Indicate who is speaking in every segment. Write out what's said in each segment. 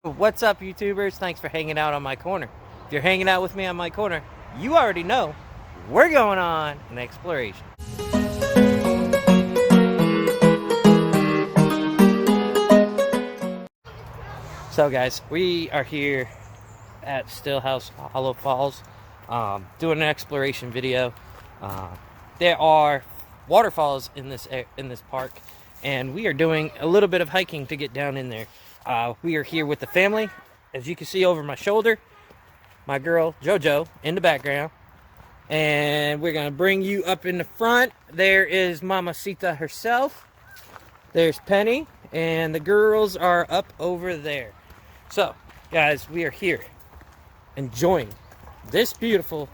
Speaker 1: What's up, YouTubers? Thanks for hanging out on my corner. If you're hanging out with me on my corner, you already know we're going on an exploration. So guys, we are here at Stillhouse Hollow Falls doing an exploration video. There are waterfalls in this park, and we are doing a little bit of hiking to get down in there. We are here with the family. As you can see over my shoulder, my girl JoJo in the background, and we're gonna bring you up in the front. There is Mamacita herself. There's Penny, and the girls are up over there. So guys, we are here enjoying this beautiful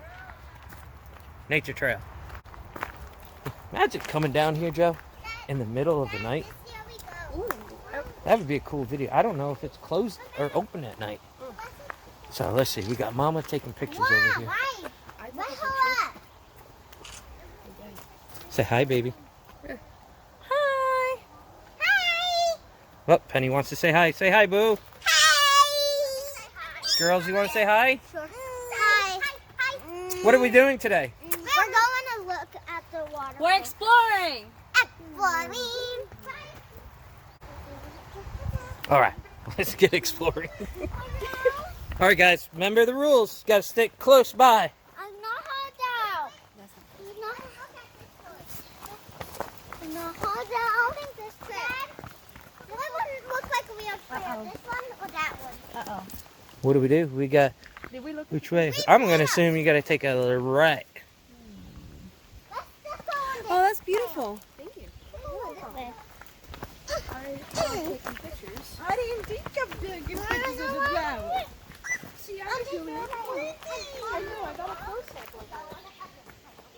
Speaker 1: nature trail. Imagine coming down here, Joe, in the middle of the night. That would be a cool video. I don't know if it's closed or open at night. So let's see. We got Mama taking pictures over here. Say hi, baby.
Speaker 2: Hi.
Speaker 3: Hi.
Speaker 1: Well, Penny wants to say hi. Say hi, boo.
Speaker 3: Hi.
Speaker 1: Girls, you want to say hi?
Speaker 3: Sure. Hi.
Speaker 1: What are we doing today?
Speaker 3: We're going to look at the water.
Speaker 2: We're exploring.
Speaker 3: Exploring.
Speaker 1: All right, let's get exploring. All right, guys, remember the rules. You got to stick close by.
Speaker 3: I'm not hot down. I'm not hot down. This bed. What one looks like a wheelchair? This one or that one?
Speaker 1: What do? We got which way? I'm going to assume you got to take a right.
Speaker 3: Let's just go on this.
Speaker 2: Oh, that's beautiful. Thank you. I didn't think of taking pictures of the ground. See, I was doing it. I know, I got a close up like that.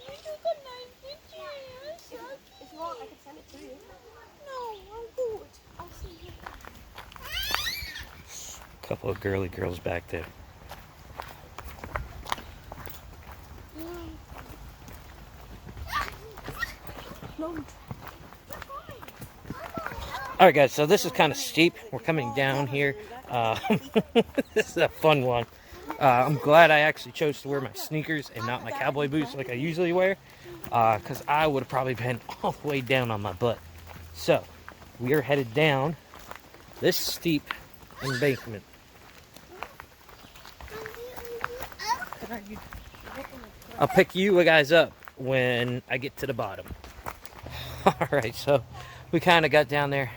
Speaker 2: You took a nice picture. If you want, I can send it to you. No, I'm good. I'll see you.
Speaker 1: Couple of girly girls back there. All right, guys, so this is kind of steep. We're coming down here. This is a fun one. I'm glad I actually chose to wear my sneakers and not my cowboy boots like I usually wear, because I would have probably been all the way down on my butt. So we are headed down this steep embankment. I'll pick you guys up when I get to the bottom. All right, so we kind of got down there.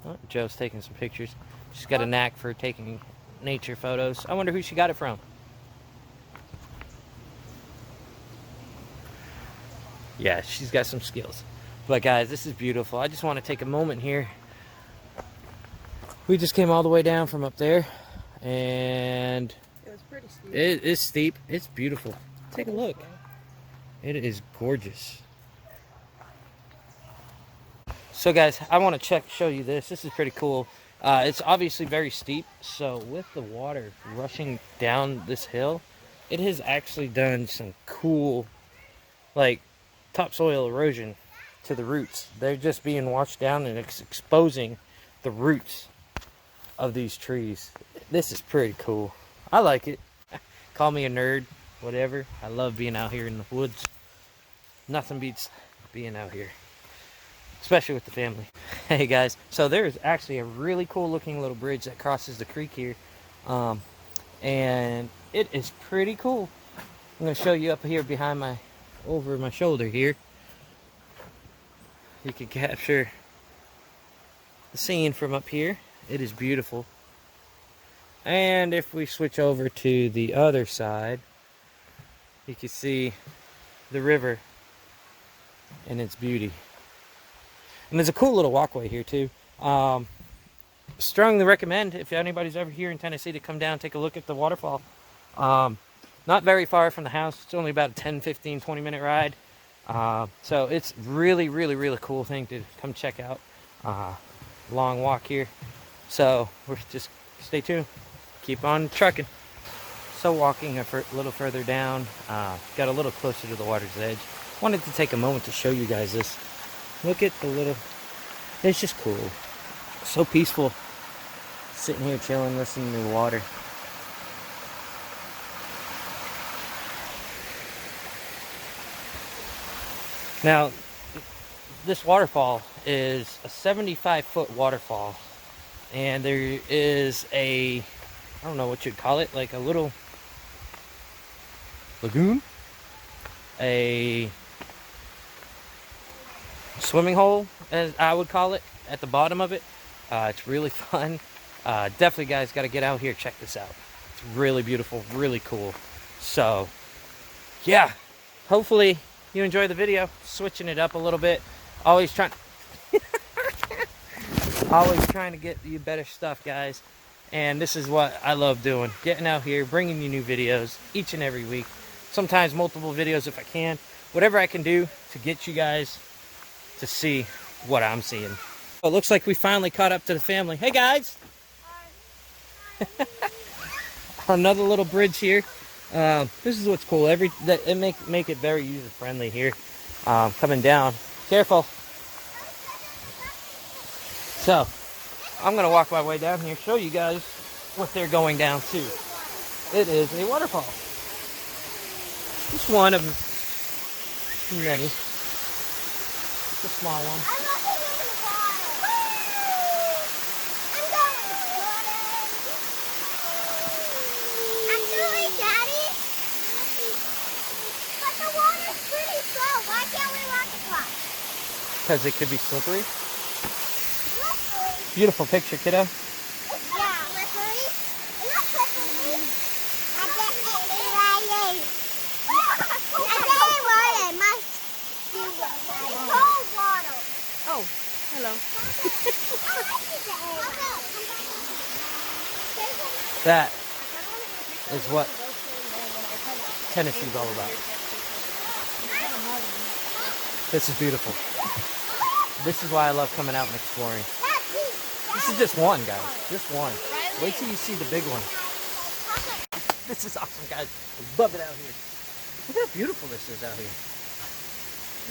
Speaker 1: Oh, Joe's taking some pictures. She's got a knack for taking nature photos. I wonder who she got it from. Yeah, she's got some skills. But guys, this is beautiful. I just want to take a moment here. We just came all the way down from up there, and
Speaker 2: It was pretty steep.
Speaker 1: it is steep. It's beautiful. Take a look. It is gorgeous. So guys, I want to show you this. This is pretty cool. It's obviously very steep, so with the water rushing down this hill, it has actually done some cool, like, topsoil erosion to the roots. They're just being washed down, and it's exposing the roots of these trees. This is pretty cool. I like it. Call me a nerd, whatever. I love being out here in the woods. Nothing beats being out here, especially with the family. Hey guys, so there's actually a really cool looking little bridge that crosses the creek here, and it is pretty cool. I'm going to show you up here behind over my shoulder here. You can capture the scene from up here. It is beautiful. And if we switch over to the other side, you can see the river and its beauty. And there's a cool little walkway here too. Strongly recommend, if anybody's ever here in Tennessee, to come down and take a look at the waterfall. Not very far from the house. It's only about a 10, 15, 20 minute ride. So it's really, really, really cool thing to come check out. Long walk here. So we're just stay tuned. Keep on trucking. So walking a little further down, got a little closer to the water's edge. Wanted to take a moment to show you guys this. Look at the little, it's just cool. So peaceful. Sitting here chilling, listening to the water. Now, this waterfall is a 75-foot waterfall, and there is a, I don't know what you'd call it, like a little lagoon, a swimming hole, as I would call it, at the bottom of it. It's really fun. Definitely, guys, got to get out here, check this out. It's really beautiful, really cool. So, yeah, hopefully you enjoy the video. Switching it up a little bit. Always trying to get you better stuff, guys. And this is what I love doing. Getting out here, bringing you new videos each and every week. Sometimes multiple videos if I can. Whatever I can do to get you guys to see what I'm seeing. It looks like we finally caught up to the family. Hey, guys! Another little bridge here. This is what's cool. It make it very user friendly here. Coming down. Careful. So, I'm gonna walk my way down here, show you guys what they're going down to. It is a waterfall. Just one of many. It's a small one. Because it could be slippery. Beautiful picture, kiddo.
Speaker 3: Yeah, slippery. It's not slippery. I bet it must be cold water.
Speaker 2: Oh, hello.
Speaker 1: That is what Tennessee's all about. This is beautiful. This is why I love coming out and exploring. This is just one, guys. Just one. Wait till you see the big one. This is awesome, guys. I love it out here. Look how beautiful this is out here.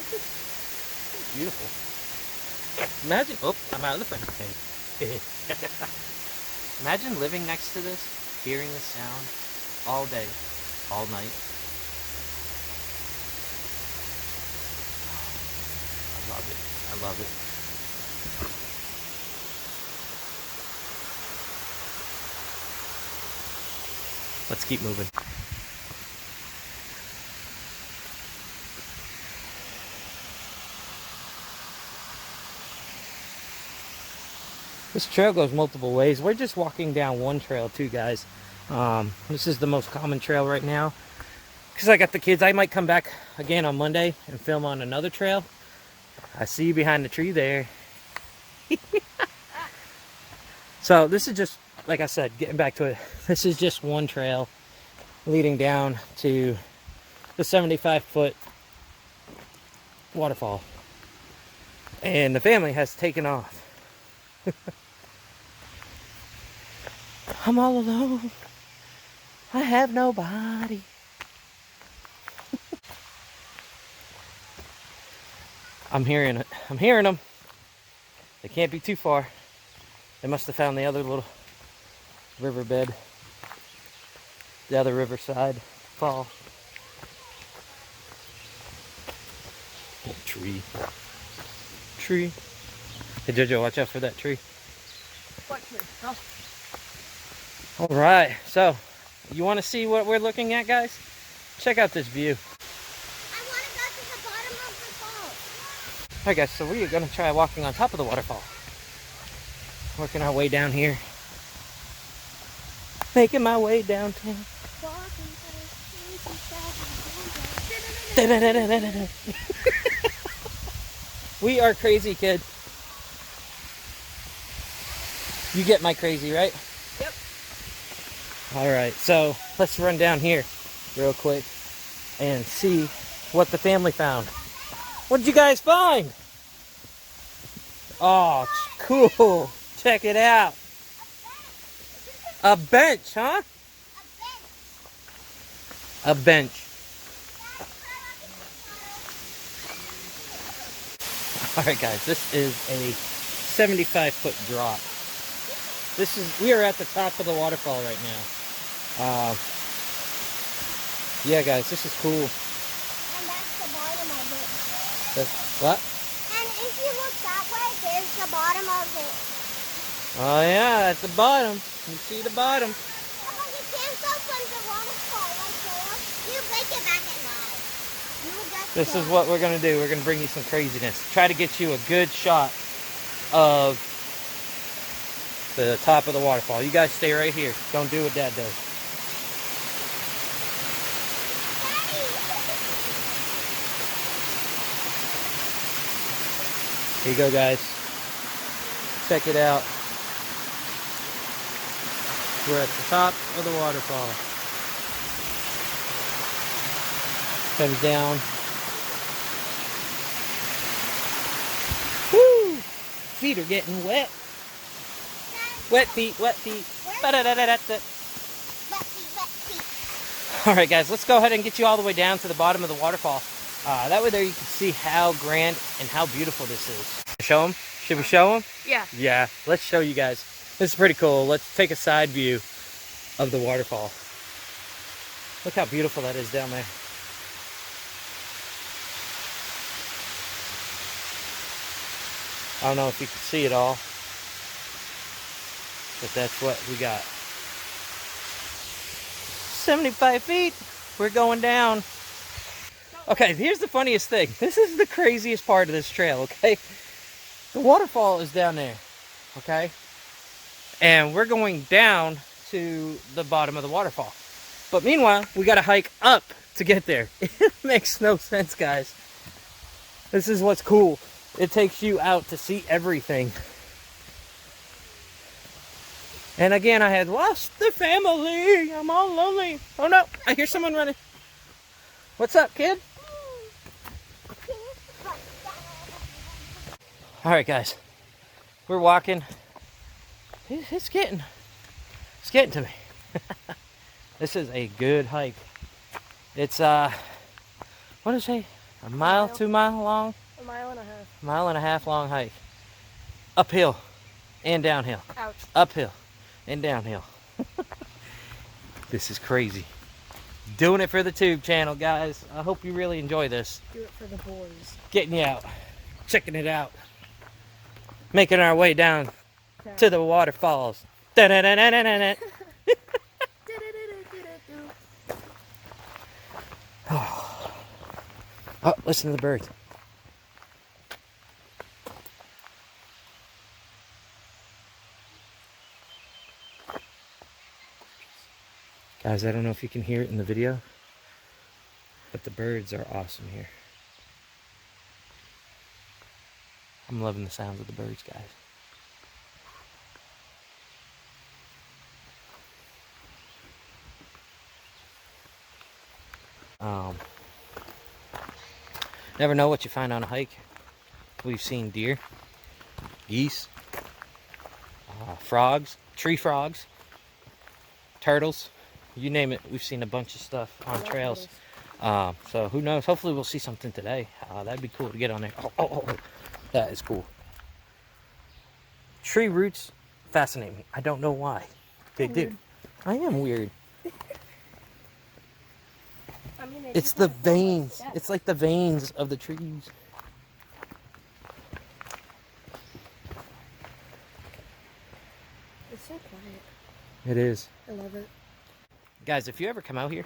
Speaker 1: This is beautiful. Imagine, oh, I'm out of the front. Imagine living next to this, hearing the sound all day, all night. I love it. I love it. Let's keep moving. This trail goes multiple ways. We're just walking down one trail too, guys. This is the most common trail right now. Because I got the kids, I might come back again on Monday and film on another trail. I see you behind the tree there. So this is just, like I said, getting back to it. This is just one trail leading down to the 75-foot waterfall. And the family has taken off. I'm all alone. I have nobody. I'm hearing it. I'm hearing them. They can't be too far. They must have found the other little riverbed. The other riverside fall. Oh, tree. Tree. Hey Jojo, watch out for that tree.
Speaker 2: What tree? Huh?
Speaker 1: Alright, so you want to see what we're looking at, guys? Check out this view.
Speaker 3: I want to go to the bottom of the falls.
Speaker 1: Alright guys, so we are going to try walking on top of the waterfall. Working our way down here. Making my way downtown. We are crazy, kid. You get my crazy, right?
Speaker 2: Yep.
Speaker 1: Alright, so let's run down here real quick and see what the family found. What did you guys find? Oh, it's cool. Check it out. A bench, huh? A bench. Alright guys, this is a 75-foot drop. We are at the top of the waterfall right now. Yeah, guys, this is cool.
Speaker 3: And that's the bottom of it.
Speaker 1: What?
Speaker 3: And if you look that way, there's the bottom of it.
Speaker 1: Oh yeah, at the bottom. You see the bottom.
Speaker 3: Papa, you can't go from the waterfall right there. You break it back at night. You will just
Speaker 1: This is
Speaker 3: die.
Speaker 1: what we're gonna do. We're gonna bring you some craziness. Try to get you a good shot of the top of the waterfall. You guys stay right here. Don't do what Dad does. Here you go, guys. Check it out. We're at the top of the waterfall. Comes down. Woo! Feet are getting wet. Wet feet, wet feet. Ba-da-da-da-da-da.
Speaker 3: Wet feet.
Speaker 1: All right, guys, let's go ahead and get you all the way down to the bottom of the waterfall. That way there you can see how grand and how beautiful this is. Show them? Should we show them?
Speaker 2: Yeah.
Speaker 1: Yeah, let's show you guys. This is pretty cool. Let's take a side view of the waterfall. Look how beautiful that is down there. I don't know if you can see it all, but that's what we got. 75 feet. We're going down. Okay, here's the funniest thing. This is the craziest part of this trail, okay? The waterfall is down there, okay? And we're going down to the bottom of the waterfall. But meanwhile, we got to hike up to get there. It makes no sense, guys. This is what's cool. It takes you out to see everything. And again, I had lost the family. I'm all lonely. Oh no, I hear someone running. What's up, kid? All right, guys. We're walking. It's getting to me. This is a good hike. It's what did I say? A mile, 2 mile long?
Speaker 2: A mile and a half.
Speaker 1: Mile and a half long hike. Uphill and downhill.
Speaker 2: Ouch.
Speaker 1: Uphill and downhill. This is crazy. Doing it for the tube channel, guys. I hope you really enjoy this.
Speaker 2: Do it for the boys.
Speaker 1: Getting you out. Checking it out. Making our way down to the waterfalls. Da-da-da-da-da-da. Oh, listen to the birds. Guys, I don't know if you can hear it in the video, but the birds are awesome here. I'm loving the sounds of the birds, guys. Never know what you find on a hike. We've seen deer, geese, frogs, tree frogs, turtles, you name it. We've seen a bunch of stuff on trails. So who knows? Hopefully we'll see something today. That'd be cool to get on there. Oh, that is cool. Tree roots fascinate me. I don't know why. They do. I am weird.
Speaker 2: I mean,
Speaker 1: It's the veins. It's like the veins of the trees.
Speaker 2: It's so quiet.
Speaker 1: It is.
Speaker 2: I love it.
Speaker 1: Guys, if you ever come out here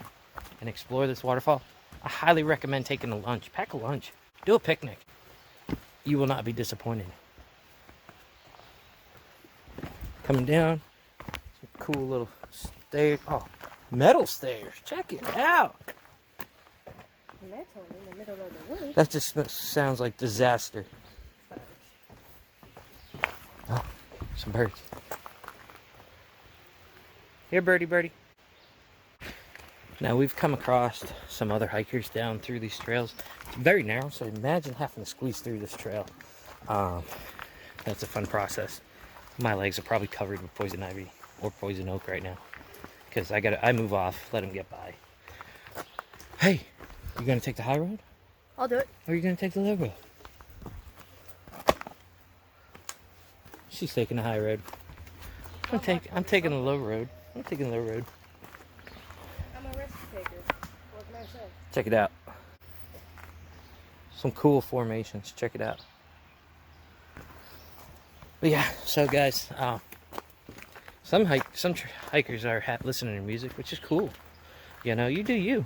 Speaker 1: and explore this waterfall, I highly recommend taking a lunch. Pack a lunch. Do a picnic. You will not be disappointed. Coming down. Some cool little stairs. Oh, metal stairs. Check it out.
Speaker 2: Metal in the middle of the woods.
Speaker 1: That just sounds like disaster. Oh, some birds. Here, birdie, birdie. Now, we've come across some other hikers down through these trails. It's very narrow, so imagine having to squeeze through this trail. That's a fun process. My legs are probably covered with poison ivy or poison oak right now, because I move off, let them get by. Hey, you gonna take the high road?
Speaker 2: I'll do it.
Speaker 1: Or are you gonna take the low road? She's taking the high road. I'm taking the low road. I'm taking the low road.
Speaker 2: I'm a risk taker. What can I say?
Speaker 1: Check it out. Some cool formations. Check it out. But yeah, so guys, some hikers are listening to music, which is cool. You know, you do you.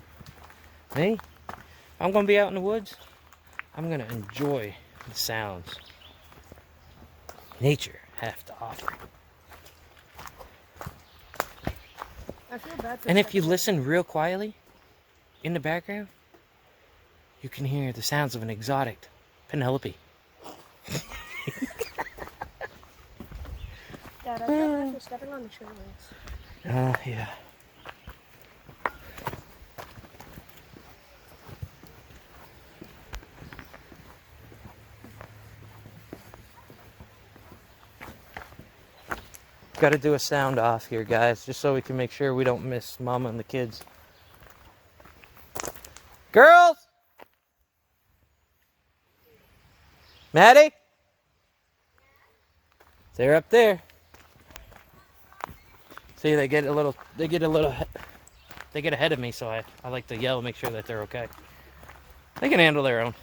Speaker 1: Me, if I'm gonna be out in the woods, I'm gonna enjoy the sounds nature have to offer.
Speaker 2: I feel bad for
Speaker 1: And if you listen real quietly in the background, you can hear the sounds of an exotic Penelope.
Speaker 2: Dad, I feel bad for stepping on the tree rings.
Speaker 1: Yeah. Got to do a sound off here, guys, just so we can make sure we don't miss Mama and the kids. Girls! Maddie? They're up there. See, they get ahead of me, so I like to yell and make sure that they're okay. They can handle their own.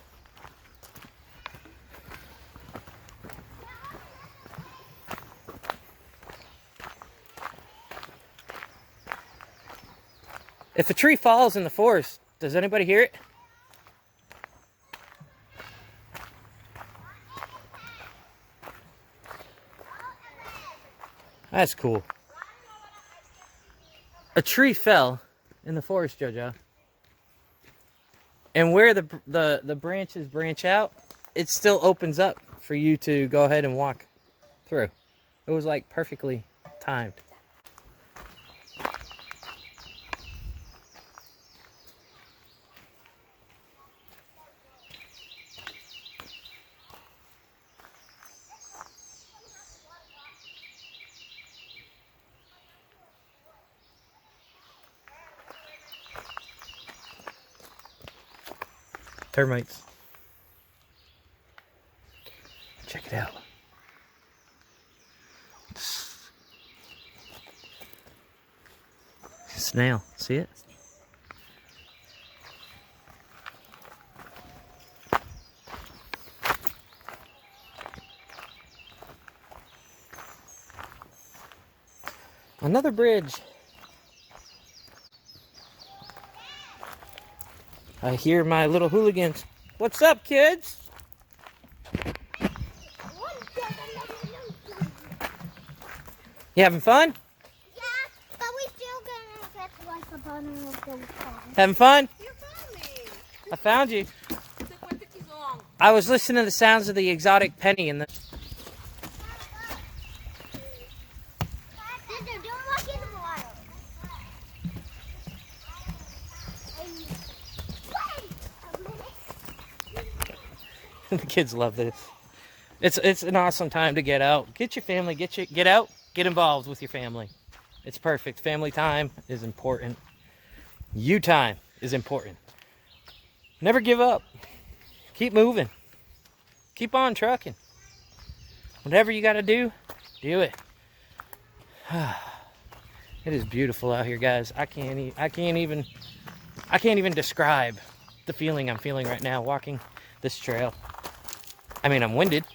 Speaker 1: If a tree falls in the forest, does anybody hear it? That's cool. A tree fell in the forest, JoJo. And where the branches branch out, it still opens up for you to go ahead and walk through. It was like perfectly timed. Termites. Check it out. Snail. See it? Another bridge. I hear my little hooligans. What's up, kids? You having fun?
Speaker 3: Yeah, but we still gonna get like the bottom of the car.
Speaker 1: Having fun?
Speaker 2: You found me.
Speaker 1: I found you.
Speaker 2: What took you so long?
Speaker 1: I was listening to the sounds of the exotic penny and the...
Speaker 3: Don't walk in the water.
Speaker 1: The kids love this. It's an awesome time to get out. Get your family, get out, get involved with your family. It's perfect. Family time is important. You time is important. Never give up. Keep moving. Keep on trucking. Whatever you got to do it. It is beautiful out here, guys. I can't even describe the feeling I'm feeling right now walking this trail. I mean, I'm winded.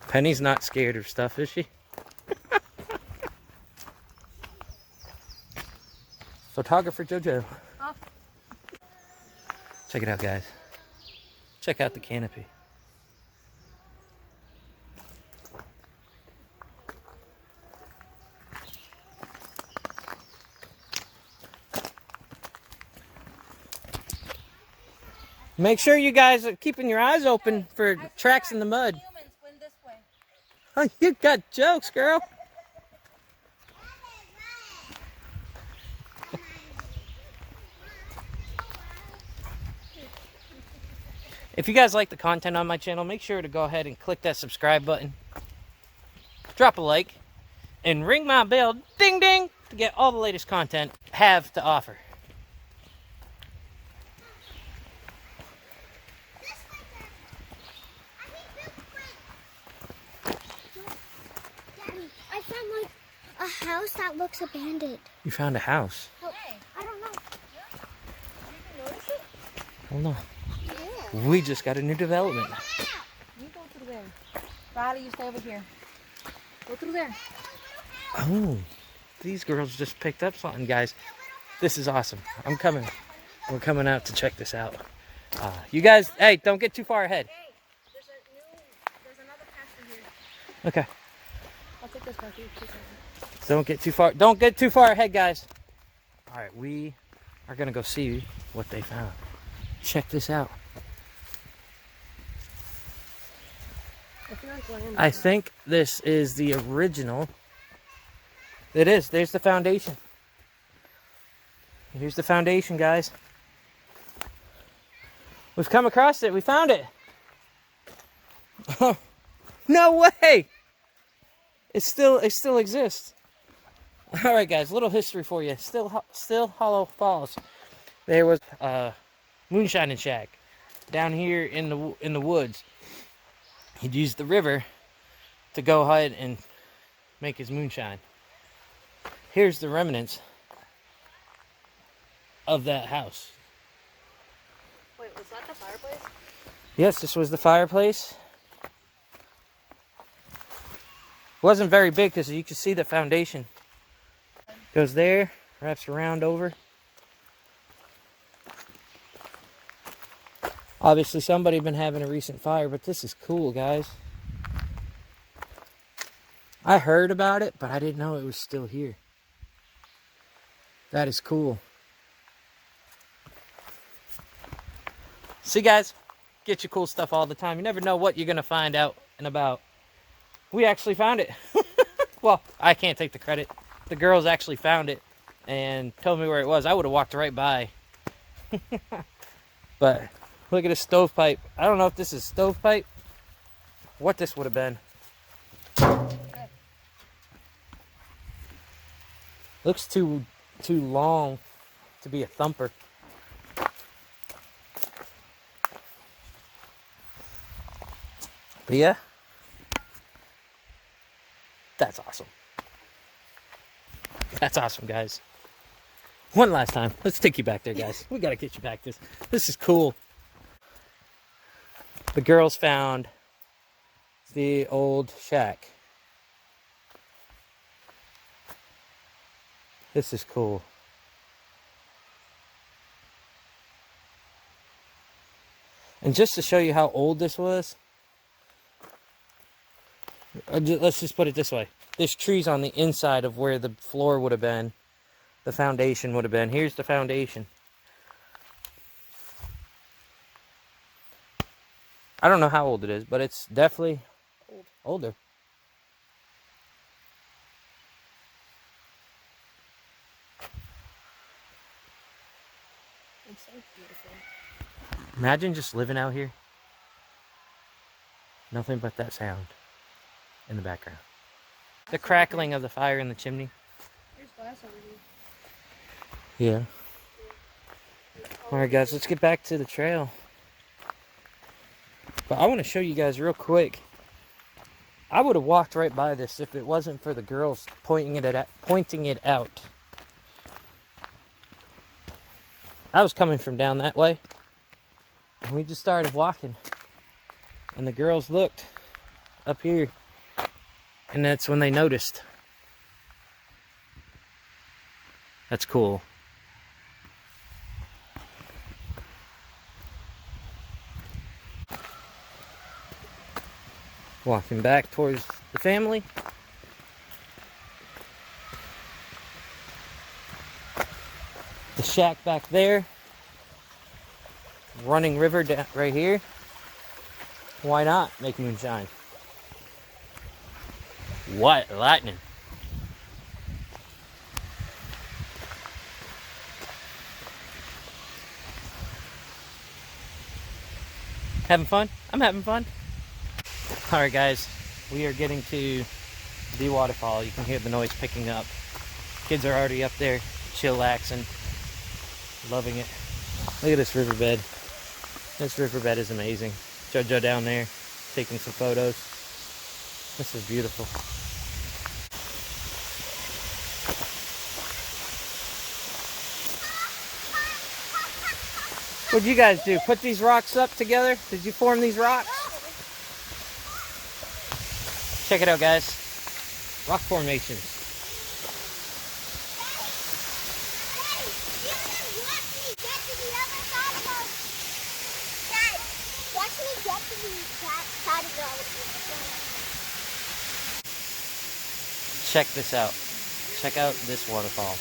Speaker 1: Penny's not scared of stuff, is she? Photographer JoJo.
Speaker 2: Oh.
Speaker 1: Check it out, guys. Check out the canopy. Make sure you guys are keeping your eyes open for tracks in the mud.
Speaker 2: Humans went this way.
Speaker 1: Oh, you got jokes, girl. If you guys like the content on my channel, make sure to go ahead and click that subscribe button. Drop a like. And ring my bell, ding ding, to get all the latest content I have to offer.
Speaker 3: house that looks abandoned.
Speaker 1: You found a house.
Speaker 3: Oh, I don't know.
Speaker 2: You notice it?
Speaker 1: Hold on.
Speaker 3: Yeah.
Speaker 1: We just got a new development.
Speaker 2: You go through there. Riley, you stay over here. Go through there.
Speaker 1: Oh, these girls just picked up something, guys. This is awesome. I'm coming. We're coming out to check this out. You guys, hey, don't get too far ahead.
Speaker 2: Hey, there's another pasture here.
Speaker 1: Okay.
Speaker 2: I'll take this pasture.
Speaker 1: Don't get too far. Don't get too far ahead, guys. All right, we are gonna go see what they found. Check this out. I think this is the original. It is. There's the foundation. Here's the foundation, guys. We've come across it. We found it. Oh, no way! It still exists. All right, guys. Little history for you. Still Hollow Falls. There was a moonshining shack down here in the woods. He'd use the river to go ahead and make his moonshine. Here's the remnants of that house.
Speaker 2: Wait, was that the fireplace?
Speaker 1: Yes, this was the fireplace. Wasn't very big because you could see the foundation. Goes there, wraps around over. Obviously somebody been having a recent fire, but this is cool, guys. I heard about it, but I didn't know it was still here. That is cool. See, guys, get you cool stuff all the time. You never know what you're going to find out and about. We actually found it. Well, I can't take the credit. The girls actually found it and told me where it was. I would have walked right by. But look at this stovepipe. I don't know if this is stovepipe. What this would have been. Looks too long to be a thumper. But yeah, that's awesome. That's awesome, guys. One last time. Let's take you back there, guys. We got to get you back. This is cool. The girls found the old shack. This is cool. And just to show you how old this was, let's just put it this way. There's trees on the inside of where the floor would have been. The foundation would have been. Here's the foundation. I don't know how old it is, but it's definitely older.
Speaker 2: It's so beautiful.
Speaker 1: Imagine just living out here. Nothing but that sound in the background. The crackling of the fire in the chimney.
Speaker 2: There's glass over here.
Speaker 1: Yeah. Alright, guys, let's get back to the trail. But I want to show you guys real quick. I would have walked right by this if it wasn't for the girls pointing it out. I was coming from down that way. And we just started walking. And the girls looked up here. And that's when they noticed. That's cool. Walking back towards the family. The shack back there. Running river right here. Why not make moonshine? What lightning? Having fun? I'm having fun. Alright guys, we are getting to the waterfall. You can hear the noise picking up. Kids are already up there, chillaxing, loving it. Look at this riverbed. This riverbed is amazing. Jojo down there, taking some photos. This is beautiful. What'd you guys do? Put these rocks up together? Did you form these rocks? Check it out, guys. Rock formations. Check this out. Check out this waterfall.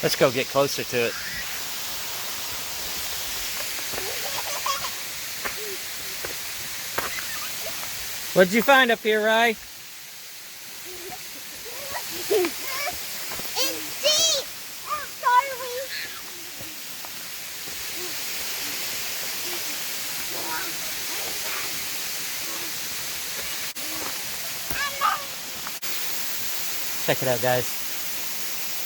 Speaker 1: Let's go get closer to it. What'd you find up here, Rye?
Speaker 3: It's deep. Oh, sorry.
Speaker 1: Check it out, guys.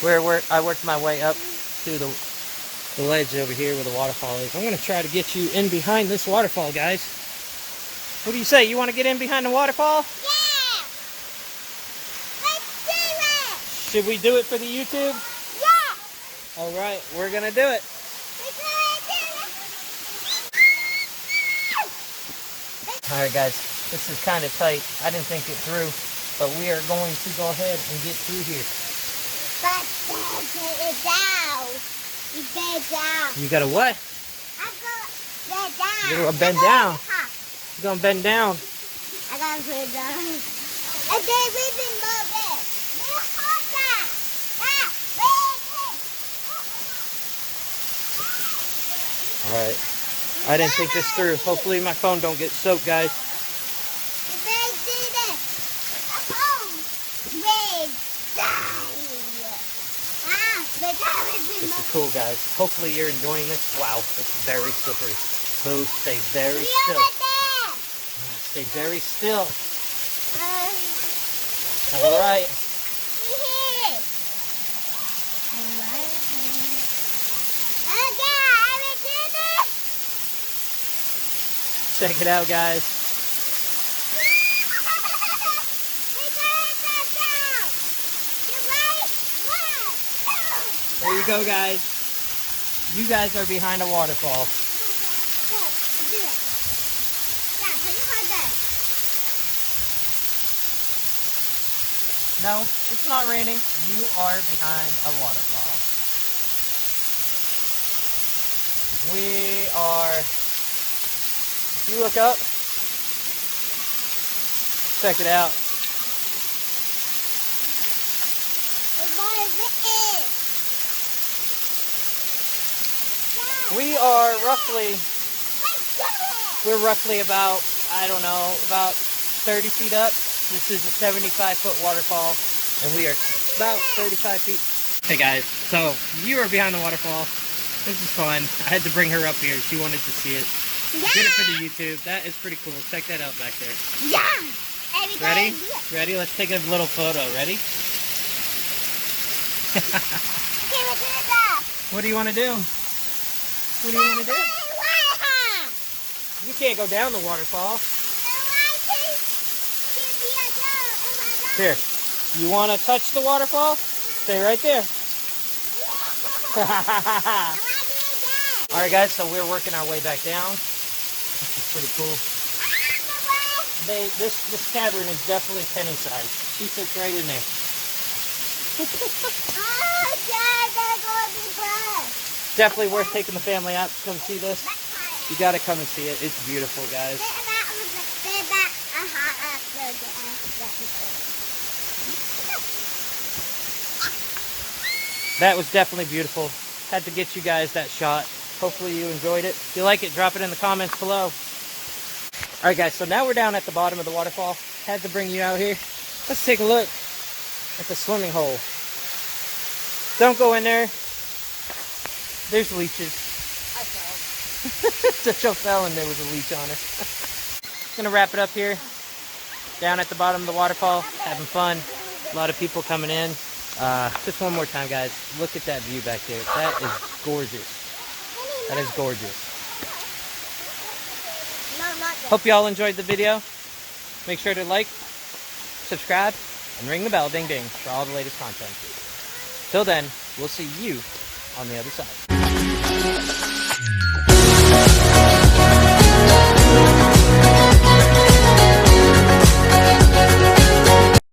Speaker 1: I worked my way up to the ledge over here where the waterfall is. I'm going to try to get you in behind this waterfall, guys. What do you say? You want to get in behind the waterfall?
Speaker 3: Yeah. Let's do it.
Speaker 1: Should we do it for the YouTube?
Speaker 3: Yeah.
Speaker 1: All right, we're going to do it.
Speaker 3: We're gonna do it.
Speaker 1: All right, guys. This is kind of tight. I didn't think it through, but we are going to go ahead and get through here.
Speaker 3: But get it down. You bend down.
Speaker 1: You got to what?
Speaker 3: I'm gonna bend down.
Speaker 1: You're going to bend down. You're going to bend down.
Speaker 3: I gotta put it down. And then we can move it.
Speaker 1: All right. I didn't think this through. Hopefully my phone don't get soaked, guys. This is cool, guys. Hopefully you're enjoying this. Wow, it's very slippery. Boo, stay very still. Stay very still. All right. Check it out, guys. There you go, guys. You guys are behind a waterfall. No, it's not raining. You are behind a waterfall. We are... If you look up, check it out. We're roughly about, I don't know, about 30 feet up. This is a 75-foot waterfall, and we are about 35 feet. Hey guys, so you are behind the waterfall. This is fun. I had to bring her up here. She wanted to see it.
Speaker 3: Yeah.
Speaker 1: Did it for the YouTube. That is pretty cool. Check that out back there.
Speaker 3: Yeah.
Speaker 1: Ready? Ready? Let's take a little photo. Ready?
Speaker 3: Okay, we'll do that.
Speaker 1: What do you want to do? What do you want to do? You can't go down the waterfall. Here. You want to touch the waterfall? Stay right there. Alright guys, so we're working our way back down. This is pretty cool. This cavern is definitely penny sized. She fits right in there. Definitely worth taking the family out to come see this. You gotta come and see it. It's beautiful, guys. That was definitely beautiful. Had to get you guys that shot. Hopefully you enjoyed it. If you like it, drop it in the comments below. Alright guys, so now we're down at the bottom of the waterfall. Had to bring you out here. Let's take a look at the swimming hole. Don't go in there. There's leeches. I fell. Joe fell and there was a leech on her. gonna wrap it up here. Down at the bottom of the waterfall, having fun. A lot of people coming in. Just one more time, guys. Look at that view back there. That is gorgeous. That is gorgeous.
Speaker 3: No, not that.
Speaker 1: Hope you all enjoyed the video. Make sure to like, subscribe, and ring the bell, ding ding, for all the latest content. Till then, we'll see you on the other side.